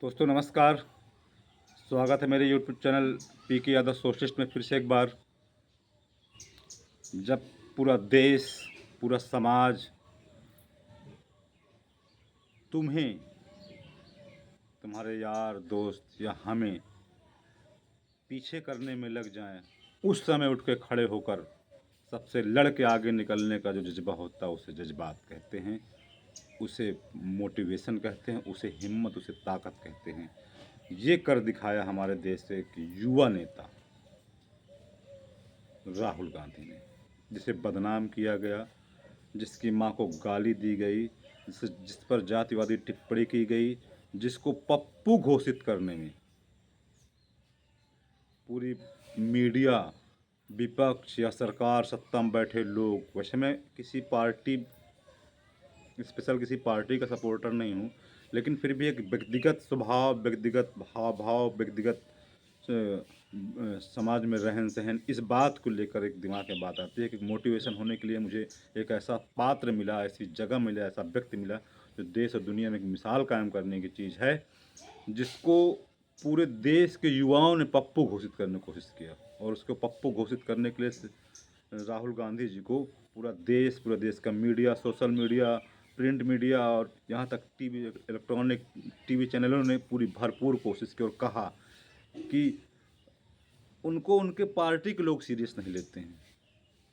दोस्तों नमस्कार। स्वागत है मेरे यूट्यूब चैनल पी के यादव सोशलिस्ट में फिर से एक बार। जब पूरा देश, पूरा समाज तुम्हें, तुम्हारे यार दोस्त या हमें पीछे करने में लग जाएं, उस समय उठ के खड़े होकर सबसे लड़ के आगे निकलने का जो जज्बा होता है उसे जज्बात कहते हैं, उसे मोटिवेशन कहते हैं, उसे हिम्मत, उसे ताकत कहते हैं। ये कर दिखाया हमारे देश से एक युवा नेता राहुल गांधी ने, जिसे बदनाम किया गया, जिसकी मां को गाली दी गई, जिस पर जातिवादी टिप्पणी की गई, जिसको पप्पू घोषित करने में पूरी मीडिया, विपक्ष या सरकार, सत्ता में बैठे लोग, वैसे मैं किसी पार्टी, स्पेशल किसी पार्टी का सपोर्टर नहीं हूँ, लेकिन फिर भी एक व्यक्तिगत स्वभाव, व्यक्तिगत हाव भाव, व्यक्तिगत समाज में रहन सहन, इस बात को लेकर एक दिमाग में बात आती है कि मोटिवेशन होने के लिए मुझे एक ऐसा पात्र मिला, ऐसी जगह मिला, ऐसा व्यक्ति मिला जो देश और दुनिया में एक मिसाल कायम करने की चीज़ है, जिसको पूरे देश के युवाओं ने पप्पू घोषित करने की कोशिश किया। और उसको पप्पू घोषित करने के लिए राहुल गांधी जी को पूरा देश का media, social media, print media और यहाँ तक टीवी, इलेक्ट्रॉनिक टीवी चैनलों ने पूरी भरपूर कोशिश की और कहा कि उनको उनके पार्टी के लोग सीरियस नहीं लेते हैं।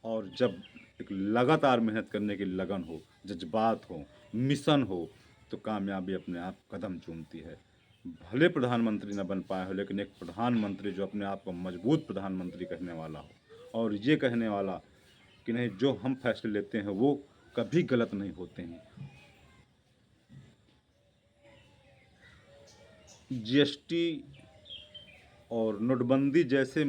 और जब एक लगातार मेहनत करने की लगन हो, जज्बात हो, मिशन हो, तो कामयाबी अपने आप कदम चूमती है। भले प्रधानमंत्री न बन पाए हो, लेकिन एक प्रधानमंत्री जो अपने आप को मजबूत प्रधानमंत्री कहने वाला हो और ये कहने वाला कि नहीं, जो हम फैसले लेते हैं वो कभी गलत नहीं होते हैं। जीएसटी और नोटबंदी जैसे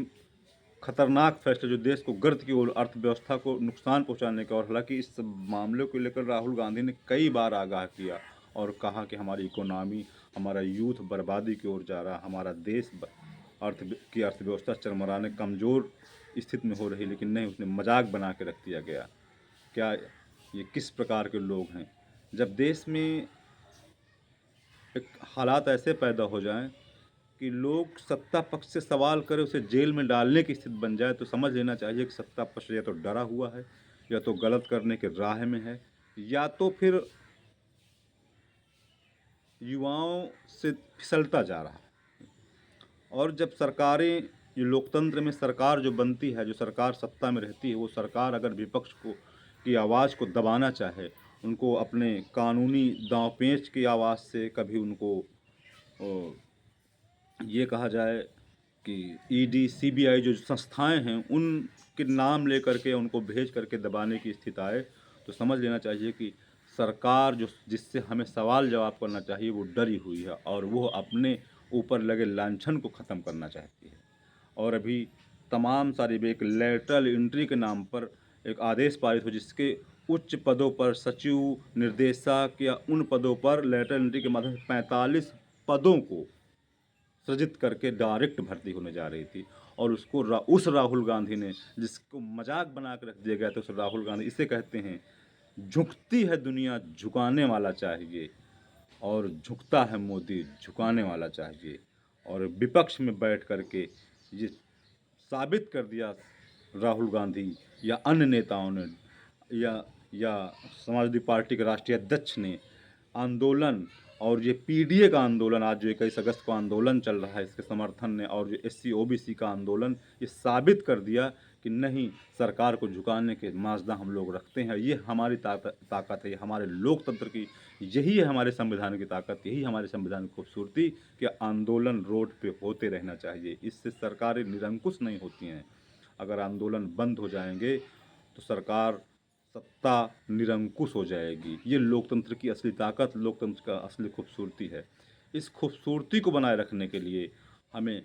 खतरनाक फैसले जो देश को गर्त की ओर, अर्थव्यवस्था को नुकसान पहुंचाने का, और हालांकि इस मामले को लेकर राहुल गांधी ने कई बार आगाह किया और कहा कि हमारी इकोनॉमी, हमारा यूथ बर्बादी की ओर जा रहा, हमारा देश अर्थव्यवस्था चरमराने, कमज़ोर स्थिति में हो रही, लेकिन नहीं, उसने मजाक बना के रख दिया गया। क्या ये किस प्रकार के लोग हैं? जब देश में एक हालात ऐसे पैदा हो जाएं कि लोग सत्ता पक्ष से सवाल करें, उसे जेल में डालने की स्थिति बन जाए, तो समझ लेना चाहिए कि सत्ता पक्ष या तो डरा हुआ है, या तो गलत करने के राह में है, या तो फिर युवाओं से फिसलता जा रहा है। और जब सरकारें, ये लोकतंत्र में सरकार जो बनती है, जो सरकार सत्ता में रहती है, वो सरकार अगर विपक्ष को की आवाज़ को दबाना चाहे, उनको अपने कानूनी दांव-पेच की आवाज़ से, कभी उनको ये कहा जाए कि ईडी, सीबीआई जो संस्थाएं हैं, उनके नाम लेकर के उनको भेज करके दबाने की स्थिति आए, तो समझ लेना चाहिए कि सरकार जो, जिससे हमें सवाल जवाब करना चाहिए, वो डरी हुई है और वो अपने ऊपर लगे लांछन को ख़त्म करना चाहती है। और अभी तमाम सारी एक लेटरल एंट्री के नाम पर एक आदेश पारित हो, जिसके उच्च पदों पर सचिव, निर्देशक या उन पदों पर लेटरल एंट्री के माध्यम से 45 पदों को सृजित करके डायरेक्ट भर्ती होने जा रही थी। और उसको उस राहुल गांधी ने, जिसको मजाक बना कर रख दिया गया था, उस राहुल गांधी, इसे कहते हैं झुकती है दुनिया, झुकाने वाला चाहिए, और झुकता है मोदी, झुकाने वाला चाहिए। और विपक्ष में बैठ करके ये साबित कर दिया राहुल गांधी या अन्य नेताओं ने, या समाजवादी पार्टी के राष्ट्रीय अध्यक्ष ने, आंदोलन, और ये पीडीए का आंदोलन, आज जो 21 अगस्त को आंदोलन चल रहा है इसके समर्थन में, और जो एससी ओबीसी का आंदोलन, ये साबित कर दिया कि नहीं, सरकार को झुकाने के माजदा हम लोग रखते हैं। ये हमारी ताकत है, ये हमारे लोकतंत्र की, यही है हमारे संविधान की ताकत, यही हमारे संविधान की खूबसूरती कि आंदोलन रोड पे होते रहना चाहिए। इससे सरकारें निरंकुश नहीं होती हैं। अगर आंदोलन बंद हो जाएंगे तो सरकार, सत्ता निरंकुश हो जाएगी। ये लोकतंत्र की असली ताकत, लोकतंत्र का असली खूबसूरती है। इस खूबसूरती को बनाए रखने के लिए हमें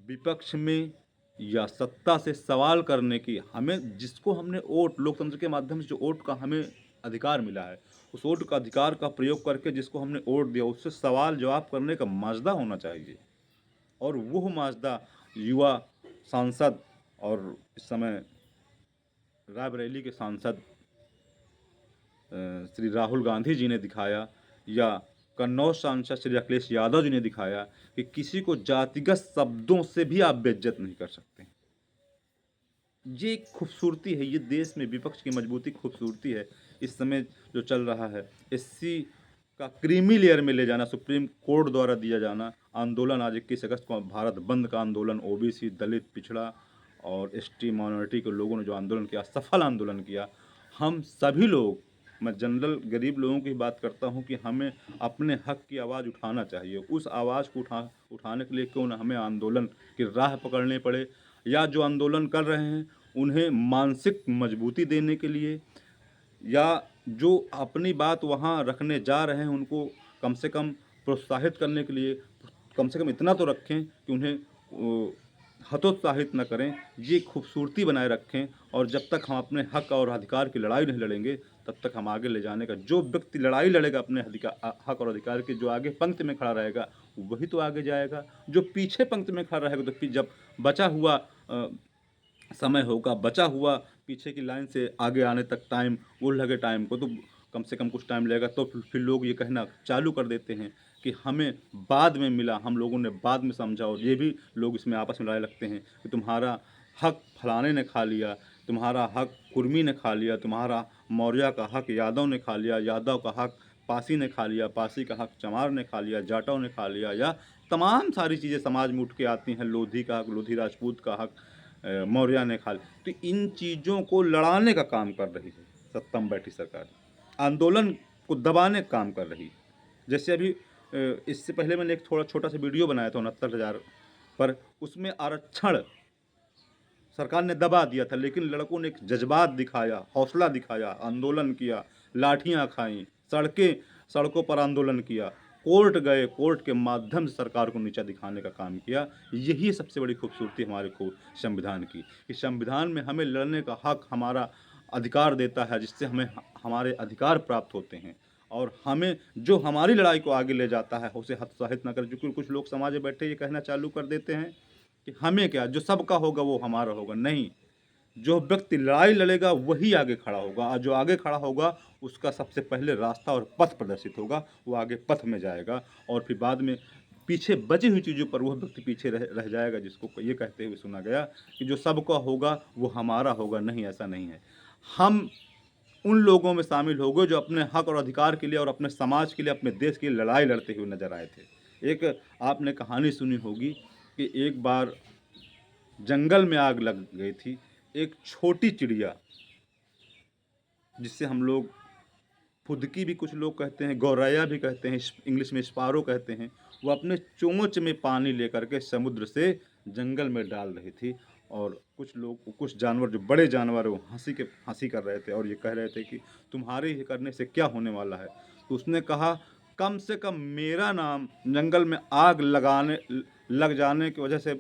विपक्ष में या सत्ता से सवाल करने की, हमें जिसको हमने वोट, लोकतंत्र के माध्यम से जो वोट का हमें अधिकार मिला है, उस वोट का अधिकार का प्रयोग करके जिसको हमने वोट दिया, उससे सवाल जवाब करने का माजदा होना चाहिए। और वो माजदा युवा सांसद और इस समय रायबरेली के सांसद श्री राहुल गांधी जी ने दिखाया, या कन्नौज सांसद श्री अखिलेश यादव जी ने दिखाया कि किसी को जातिगत शब्दों से भी आप बेइज्जत नहीं कर सकते। ये एक खूबसूरती है, ये देश में विपक्ष की मजबूती खूबसूरती है। इस समय जो चल रहा है, एससी का क्रीमी लेयर में ले जाना, सुप्रीम कोर्ट द्वारा दिया जाना, आंदोलन आज 21 अगस्त को भारत बंद का आंदोलन, ओबीसी, दलित, पिछड़ा और एसटी माइनॉरिटी के लोगों ने जो आंदोलन किया, सफल आंदोलन किया। हम सभी लोग, मैं जनरल गरीब लोगों की बात करता हूं कि हमें अपने हक की आवाज़ उठाना चाहिए। उस आवाज़ को उठाने के लिए क्यों ना हमें आंदोलन की राह पकड़नी पड़े, या जो आंदोलन कर रहे हैं उन्हें मानसिक मजबूती देने के लिए, या जो अपनी बात वहाँ रखने जा रहे हैं उनको कम से कम प्रोत्साहित करने के लिए कम से कम इतना तो रखें कि उन्हें हतोत्साहित न करें, ये खूबसूरती बनाए रखें। और जब तक हम अपने हक और अधिकार की लड़ाई नहीं लड़ेंगे तब तक हम आगे ले जाने का, जो व्यक्ति लड़ाई लड़ेगा अपने हक और अधिकार की, जो आगे पंक्ति में खड़ा रहेगा वही तो आगे जाएगा। जो पीछे पंक्ति में खड़ा रहेगा तो जब बचा हुआ समय होगा, बचा हुआ पीछे की लाइन से आगे आने तक टाइम, वो लगे टाइम को तो कम से कम कुछ टाइम लगेगा, तो फिर लोग ये कहना चालू कर देते हैं कि हमें बाद में मिला, हम लोगों ने बाद में समझा। और ये भी लोग इसमें आपस में लड़ाई लगते हैं कि तुम्हारा हक फलाने ने खा लिया, तुम्हारा हक कुर्मी ने खा लिया, तुम्हारा मौर्य का हक यादव ने खा लिया, यादव का हक पासी ने खा लिया, पासी का हक चमार ने खा लिया, जाटव ने खा लिया, या तमाम सारी चीज़ें समाज में उठ के आती हैं। लोधी का हक, लोधी राजपूत का हक मौर्य ने खा लिया। तो इन चीज़ों को लड़ाने का काम कर रही है सत्ता में बैठी सरकार, आंदोलन को दबाने का काम कर रही है। जैसे अभी इससे पहले मैंने एक थोड़ा छोटा सा वीडियो बनाया था 69,000 पर, उसमें आरक्षण सरकार ने दबा दिया था, लेकिन लड़कों ने एक जज्बात दिखाया, हौसला दिखाया, आंदोलन किया, लाठियां खाई, सड़कों पर आंदोलन किया, कोर्ट गए, कोर्ट के माध्यम से सरकार को नीचा दिखाने का काम किया। यही सबसे बड़ी खूबसूरती हमारे को संविधान की, कि संविधान में हमें लड़ने का हक, हमारा अधिकार देता है, जिससे हमें हमारे अधिकार प्राप्त होते हैं। और हमें जो हमारी लड़ाई को आगे ले जाता है उसे हतोत्साहित न करें। क्योंकि कुछ लोग समाज में बैठे ये कहना चालू कर देते हैं कि हमें क्या, जो सबका होगा वो हमारा होगा। नहीं, जो व्यक्ति लड़ाई लड़ेगा वही आगे खड़ा होगा, और जो आगे खड़ा होगा उसका सबसे पहले रास्ता और पथ प्रदर्शित होगा, वो आगे पथ में जाएगा। और फिर बाद में पीछे बची हुई चीज़ों पर वह व्यक्ति पीछे रह जाएगा, जिसको ये कहते हुए सुना गया कि जो सबका होगा वो हमारा होगा। नहीं, ऐसा नहीं है। हम उन लोगों में शामिल हो गए जो अपने हक और अधिकार के लिए और अपने समाज के लिए, अपने देश की लड़ाई लड़ते हुए नजर आए थे। एक आपने कहानी सुनी होगी कि एक बार जंगल में आग लग गई थी। एक छोटी चिड़िया, जिससे हम लोग फुदकी भी कुछ लोग कहते हैं, गौरैया भी कहते हैं, इंग्लिश में स्पारो कहते हैं, वो अपने चोंच में पानी लेकर के समुद्र से जंगल में डाल रही थी। और कुछ लोग, कुछ जानवर, जो बड़े जानवर, वो हंसी कर रहे थे और ये कह रहे थे कि तुम्हारे ही करने से क्या होने वाला है। तो उसने कहा, कम से कम मेरा नाम जंगल में आग लग जाने की वजह से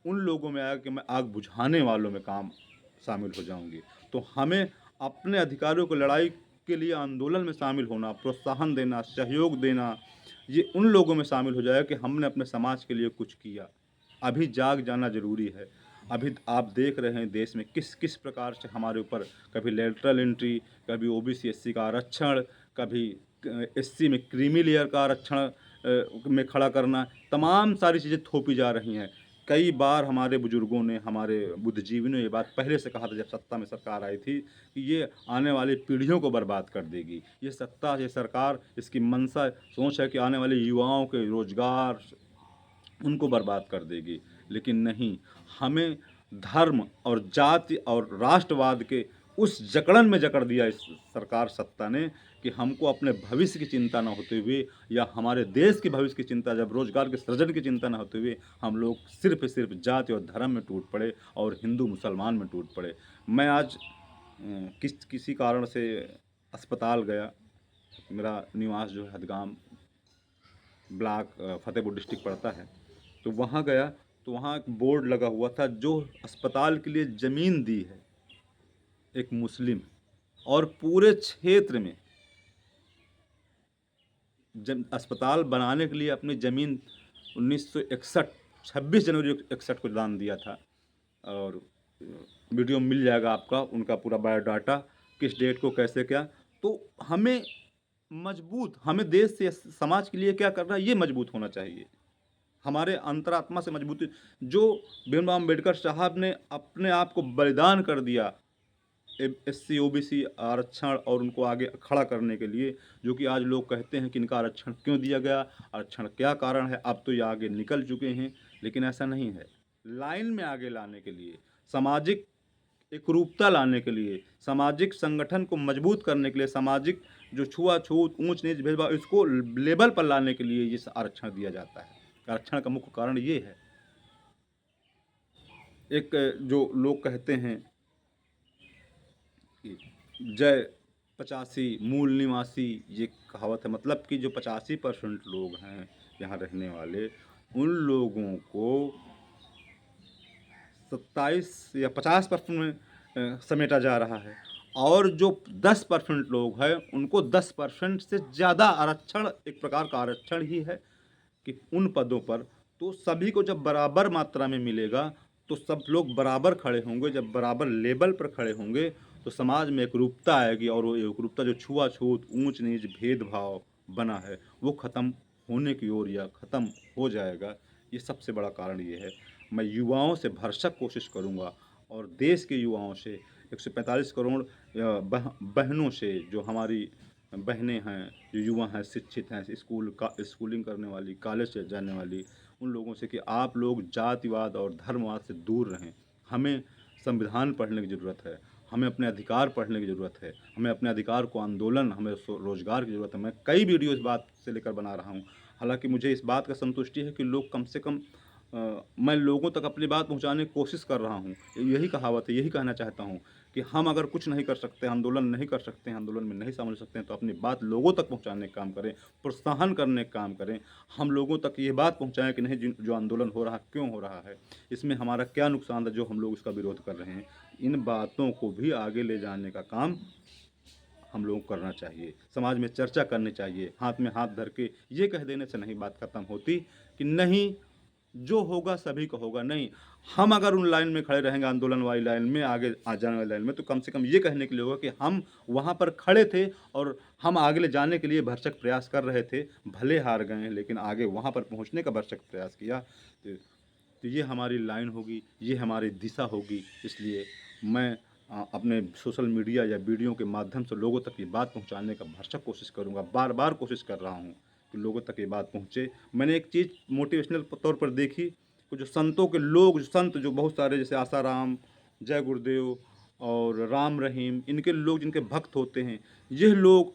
उन लोगों में आया कि मैं आग बुझाने वालों में काम शामिल हो जाऊंगी। तो हमें अपने अधिकारों को लड़ाई के लिए आंदोलन में शामिल होना, प्रोत्साहन देना, सहयोग देना, ये उन लोगों में शामिल हो जाएगा कि हमने अपने समाज के लिए कुछ किया। अभी जाग जाना ज़रूरी है। अभी आप देख रहे हैं देश में किस किस प्रकार से हमारे ऊपर, कभी लेटरल एंट्री, कभी ओबीसी एससी का आरक्षण, कभी एससी में क्रीमी लेयर का आरक्षण में खड़ा करना, तमाम सारी चीज़ें थोपी जा रही हैं। कई बार हमारे बुजुर्गों ने, हमारे बुद्धिजीवियों ने ये बात पहले से कहा था, जब सत्ता में सरकार आई थी, कि ये आने वाली पीढ़ियों को बर्बाद कर देगी। ये सत्ता, ये सरकार, इसकी मंशा सोच है कि आने वाले युवाओं के रोजगार उनको बर्बाद कर देगी। लेकिन नहीं, हमें धर्म और जाति और राष्ट्रवाद के उस जकड़न में जकड़ दिया इस सरकार सत्ता ने, कि हमको अपने भविष्य की चिंता न होते हुए, या हमारे देश के भविष्य की चिंता, जब रोजगार के सृजन की चिंता न होते हुए, हम लोग सिर्फ जाति और धर्म में टूट पड़े और हिंदू मुसलमान में टूट पड़े। मैं आज किसी कारण से अस्पताल गया। मेरा निवास जो है हदगाम ब्लॉक फतेहपुर डिस्ट्रिक्ट पड़ता है। तो वहाँ गया तो वहाँ एक बोर्ड लगा हुआ था, जो अस्पताल के लिए ज़मीन दी है एक मुस्लिम, और पूरे क्षेत्र में अस्पताल बनाने के लिए अपनी ज़मीन 1961 26 जनवरी 61 को दान दिया था। और वीडियो मिल जाएगा आपका, उनका पूरा बायोडाटा, किस डेट को कैसे क्या। तो हमें मजबूत, हमें देश से समाज के लिए क्या करना है, ये मजबूत होना चाहिए। हमारे अंतरात्मा से मजबूती, जो भीमराव अम्बेडकर साहब ने अपने आप को बलिदान कर दिया एससी ओबीसी आरक्षण और उनको आगे खड़ा करने के लिए, जो कि आज लोग कहते हैं कि इनका आरक्षण क्यों दिया गया, आरक्षण क्या कारण है, अब तो ये आगे निकल चुके हैं, लेकिन ऐसा नहीं है। लाइन में आगे लाने के लिए, सामाजिक एकरूपता लाने के लिए, सामाजिक संगठन को मजबूत करने के लिए, सामाजिक जो छुआछूत, ऊंच नीच, भेदभाव, इसको लेवल पर लाने के लिए ये आरक्षण दिया जाता है। आरक्षण का मुख्य कारण ये है। एक जो लोग कहते हैं कि जय 85 मूल निवासी, ये कहावत है, मतलब कि जो 85% लोग हैं यहाँ रहने वाले, उन लोगों को 27 या 50% में समेटा जा रहा है, और जो 10% लोग हैं उनको 10% से ज़्यादा आरक्षण, एक प्रकार का आरक्षण ही है कि उन पदों पर, तो सभी को जब बराबर मात्रा में मिलेगा तो सब लोग बराबर खड़े होंगे। जब बराबर लेवल पर खड़े होंगे तो समाज में एकरूपता आएगी, और वो एकरूपता, जो छुआछूत, ऊंच नीच, भेदभाव बना है, वो ख़त्म होने की ओर या ख़त्म हो जाएगा। ये सबसे बड़ा कारण ये है। मैं युवाओं से भरसक कोशिश करूँगा, और देश के युवाओं से, 145 करोड़ बहनों से, जो हमारी बहनें हैं, जो युवा हैं, शिक्षित हैं, स्कूलिंग करने वाली, कॉलेज से जाने वाली, उन लोगों से कि आप लोग जातिवाद और धर्मवाद से दूर रहें। हमें संविधान पढ़ने की ज़रूरत है, हमें अपने अधिकार पढ़ने की ज़रूरत है, हमें अपने अधिकार को आंदोलन, हमें रोज़गार की ज़रूरत है। मैं कई वीडियो इस बात से लेकर बना रहा हूँ। हालाँकि मुझे इस बात का संतुष्टि है कि लोग कम से कम, मैं लोगों तक अपनी बात पहुंचाने की कोशिश कर रहा हूं। यही कहावत है, यही कहना चाहता हूं कि हम अगर कुछ नहीं कर सकते, आंदोलन नहीं कर सकते हैं, आंदोलन में नहीं शामिल हो सकते हैं, तो अपनी बात लोगों तक पहुंचाने का काम करें, प्रोत्साहन करने का काम करें। हम लोगों तक ये बात पहुंचाएं कि नहीं, जो आंदोलन हो रहा है क्यों हो रहा है, इसमें हमारा क्या नुकसान है जो हम लोग इसका विरोध कर रहे हैं। इन बातों को भी आगे ले जाने का काम हम लोगों को करना चाहिए। समाज में चर्चा करनी चाहिए। हाथ में हाथ धर के ये कह देने से नहीं बात खत्म होती कि नहीं, जो होगा सभी को होगा। नहीं, हम अगर उन लाइन में खड़े रहेंगे, आंदोलन वाली लाइन में, आगे आ जाने वाली लाइन में, तो कम से कम ये कहने के लिए होगा कि हम वहाँ पर खड़े थे और हम आगे ले जाने के लिए भरसक प्रयास कर रहे थे। भले हार गए हैं, लेकिन आगे वहाँ पर पहुँचने का भरसक प्रयास किया। तो ये हमारी लाइन होगी, ये हमारी दिशा होगी। इसलिए मैं अपने सोशल मीडिया या वीडियो के माध्यम से लोगों तक ये बात पहुँचाने का भरसक कोशिश करूँगा। बार बार कोशिश कर रहा हूँ कि लोगों तक ये बात पहुँचे। मैंने एक चीज़ मोटिवेशनल तौर पर देखी कि जो संतों के लोग, जो संत जो बहुत सारे, जैसे आसाराम, जय गुरुदेव और राम रहीम, इनके लोग जिनके भक्त होते हैं, ये लोग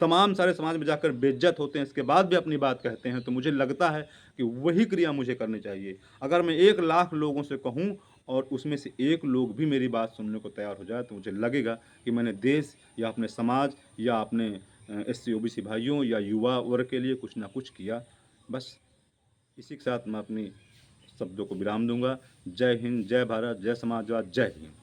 तमाम सारे समाज में जाकर बेइज्जत होते हैं, इसके बाद भी अपनी बात कहते हैं। तो मुझे लगता है कि वही क्रिया मुझे करनी चाहिए। अगर मैं 1 लाख लोगों से कहूँ और उसमें से 1 लोग भी मेरी बात सुनने को तैयार हो जाए, तो मुझे लगेगा कि मैंने देश या अपने समाज या अपने एससी ओबीसी भाइयों या युवा वर्ग के लिए कुछ ना कुछ किया। बस इसी के साथ मैं अपनी शब्दों को विराम दूंगा। जय हिंद, जय भारत, जय समाजवाद, जय हिंद।